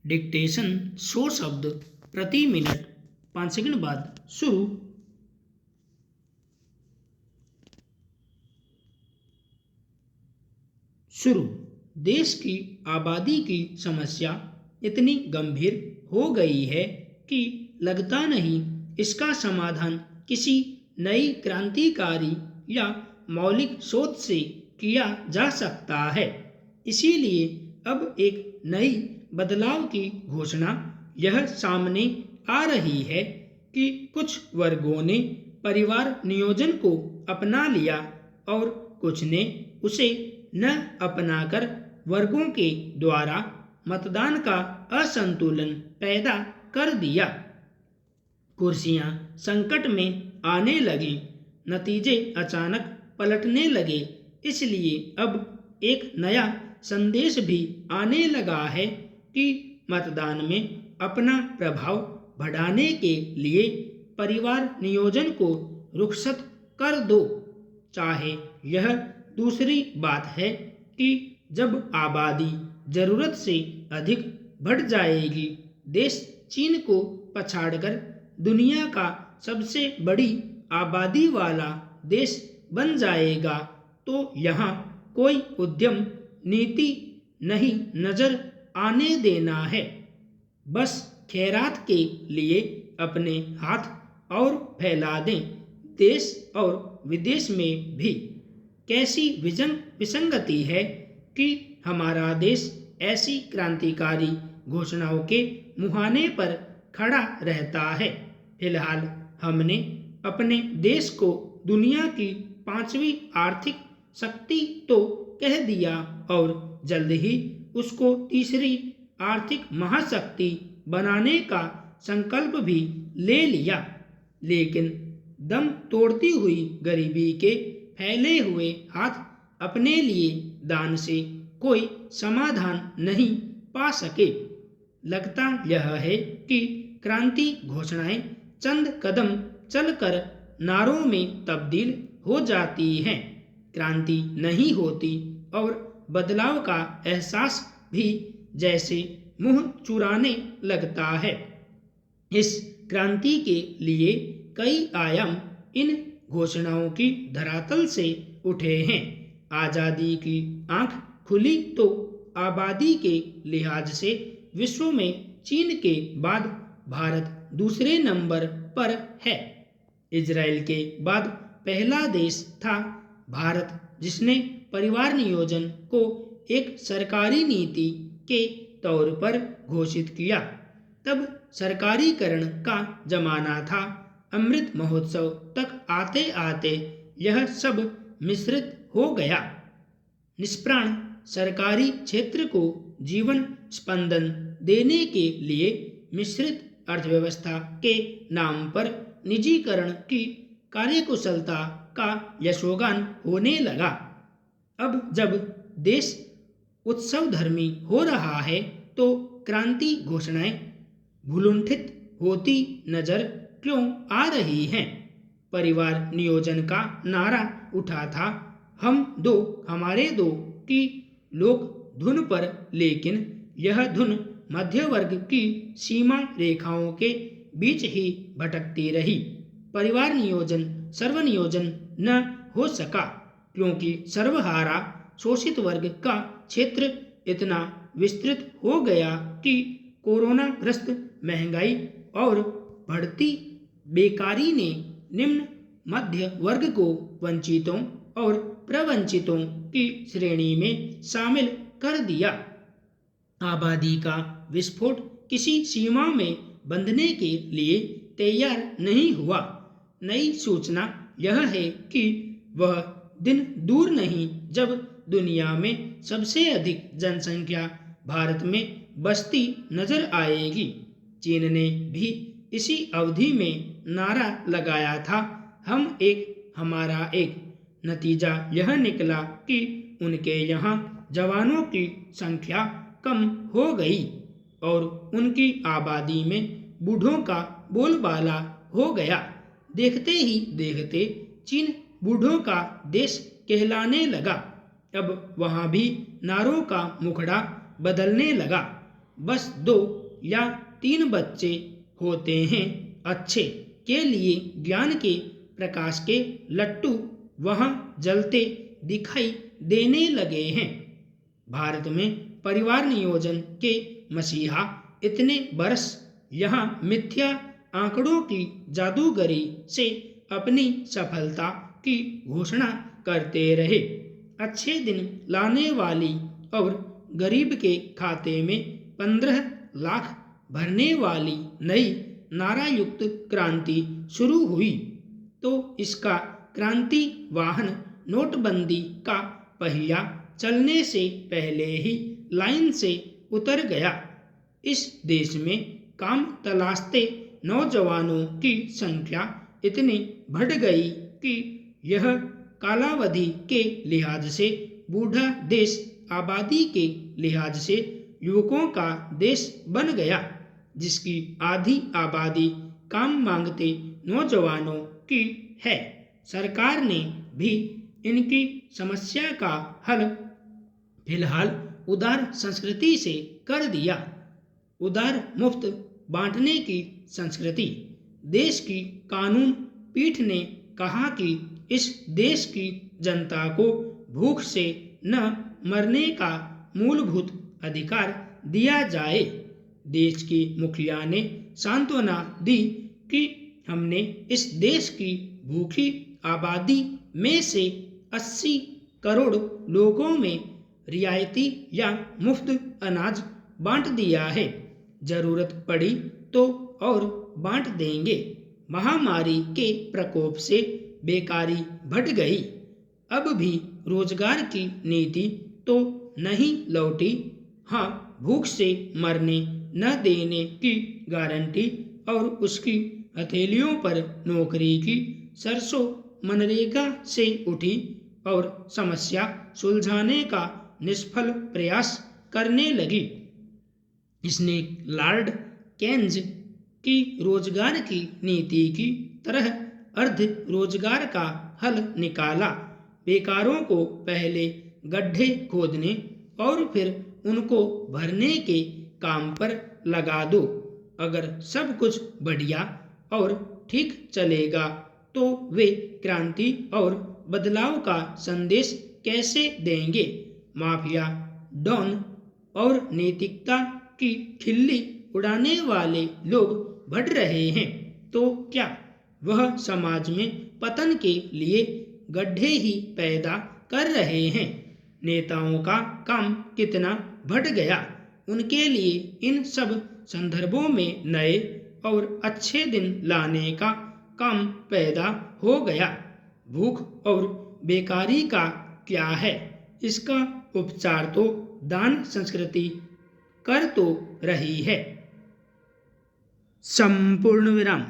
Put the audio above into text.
Dictation 100 शब्द प्रति minute 5 second बाद शुरू। देश की आबादी की समस्या इतनी गंभीर हो गई है कि लगता नहीं इसका समाधान किसी नई क्रांतिकारी या मौलिक सोच से किया जा सकता है। इसीलिए अब एक नई बदलाव की घोषणा यह सामने आ रही है कि कुछ वर्गों ने परिवार नियोजन को अपना लिया और कुछ ने उसे न अपनाकर वर्गों के द्वारा मतदान का असंतुलन पैदा कर दिया। कुर्सियां संकट में आने लगी, नतीजे अचानक पलटने लगे। इसलिए अब एक नया संदेश भी आने लगा है कि मतदान में अपना प्रभाव बढ़ाने के लिए परिवार नियोजन को रुखसत कर दो। चाहे यह दूसरी बात है कि जब आबादी जरूरत से अधिक बढ़ जाएगी, देश चीन को पछाड़कर दुनिया का सबसे बड़ी आबादी वाला देश बन जाएगा, तो यहाँ कोई उद्यम नीति नहीं नजर आने देना है। बस खैरात के लिए अपने हाथ और फैला दें। देश और विदेश में भी कैसी विसंगति है कि हमारा देश ऐसी क्रांतिकारी घोषणाओं के मुहाने पर खड़ा रहता है। फिलहाल हमने अपने देश को दुनिया की 5वीं आर्थिक शक्ति तो कह दिया और जल्द ही उसको तीसरी आर्थिक महाशक्ति बनाने का संकल्प भी ले लिया। लेकिन दम तोड़ती हुई गरीबी के फैले हुए हाथ अपने लिए दान से कोई समाधान नहीं पा सके। लगता यह है कि क्रांति घोषणाएं चंद कदम चलकर नारों में तब्दील हो जाती हैं, क्रांति नहीं होती और बदलाव का एहसास भी जैसे मुंह चुराने लगता है। इस क्रांति के लिए कई आयाम इन घोषणाओं की धरातल से उठे हैं। आजादी की आंख खुली तो आबादी के लिहाज से विश्व में चीन के बाद भारत दूसरे नंबर पर है। इजराइल के बाद पहला देश था भारत जिसने परिवार नियोजन को एक सरकारी नीति के तौर पर घोषित किया। तब सरकारीकरण का जमाना था। अमृत महोत्सव तक आते आते यह सब मिश्रित हो गया। निष्प्राण सरकारी क्षेत्र को जीवन स्पंदन देने के लिए मिश्रित अर्थव्यवस्था के नाम पर निजीकरण की कार्यकुशलता का यशोगान होने लगा। अब जब देश उत्सवधर्मी हो रहा है तो क्रांति घोषणाएं भूलुंठित होती नजर क्यों आ रही हैं? परिवार नियोजन का नारा उठा था, हम दो हमारे दो की लोक धुन पर, लेकिन यह धुन मध्य वर्ग की सीमा रेखाओं के बीच ही भटकती रही। परिवार नियोजन सर्वनियोजन न हो सका क्योंकि सर्वहारा शोषित वर्ग का क्षेत्र इतना विस्तृत हो गया कि कोरोना ग्रस्त महंगाई और बढ़ती बेकारी ने निम्न मध्य वर्ग को वंचितों और प्रवंचितों की श्रेणी में शामिल कर दिया। आबादी का विस्फोट किसी सीमा में बंधने के लिए तैयार नहीं हुआ। नई सूचना यह है कि वह दिन दूर नहीं जब दुनिया में सबसे अधिक जनसंख्या भारत में बसती नजर आएगी। चीन ने भी इसी अवधि में नारा लगाया था, हम एक हमारा एक। नतीजा यह निकला कि उनके यहाँ जवानों की संख्या कम हो गई और उनकी आबादी में बूढ़ों का बोलबाला हो गया। देखते ही देखते चीन बूढ़ों का देश कहलाने लगा। अब वहाँ भी नारों का मुखड़ा बदलने लगा। बस 2 या 3 बच्चे होते हैं। अच्छे के लिए ज्ञान के प्रकाश के लट्टू वहाँ जलते दिखाई देने लगे हैं। भारत में परिवार नियोजन के मसीहा इतने बरस यहाँ मिथ्या आंकड़ों की जादूगरी से अपनी सफलता की घोषणा करते रहे। अच्छे दिन लाने वाली और गरीब के खाते में 15 लाख भरने वाली नई नारायुक्त क्रांति शुरू हुई तो इसका क्रांति वाहन नोटबंदी का पहिया चलने से पहले ही लाइन से उतर गया। इस देश में काम तलाशते नौजवानों की संख्या इतनी बढ़ गई कि यह कालावधि के लिहाज से बूढ़ा देश आबादी के लिहाज से युवकों का देश बन गया, जिसकी आधी आबादी काम मांगते नौजवानों की है। सरकार ने भी इनकी समस्या का हल फिलहाल उदार संस्कृति से कर दिया। उदार मुफ्त बांटने की संस्कृति। देश की कानून पीठ ने कहा कि इस देश की जनता को भूख से न मरने का मूलभूत अधिकार दिया जाए। देश की मुखिया ने सांत्वना दी कि हमने इस देश की भूखी आबादी में से 80 करोड़ लोगों में रियायती या मुफ्त अनाज बांट दिया है। जरूरत पड़ी तो और बांट देंगे। महामारी के प्रकोप से बेकारी बढ़ गई। अब भी रोजगार की नीति तो नहीं लौटी। हाँ, भूख से मरने न देने की गारंटी और उसकी हथेलियों पर नौकरी की सरसों मनरेगा से उठी और समस्या सुलझाने का निष्फल प्रयास करने लगी। इसने लॉर्ड केन्ज की रोजगार की नीति की तरह अर्ध रोजगार का हल निकाला। बेकारों को पहले गड्ढे खोदने और फिर उनको भरने के काम पर लगा दो। अगर सब कुछ बढ़िया और ठीक चलेगा तो वे क्रांति और बदलाव का संदेश कैसे देंगे? माफिया, डॉन और नैतिकता की खिल्ली उड़ाने वाले लोग बढ़ रहे हैं तो क्या वह समाज में पतन के लिए गड्ढे ही पैदा कर रहे हैं? नेताओं का काम कितना बढ़ गया। उनके लिए इन सब संदर्भों में नए और अच्छे दिन लाने का काम पैदा हो गया। भूख और बेकारी का क्या है? इसका उपचार तो दान संस्कृति कर तो रही है। संपूर्ण विराम।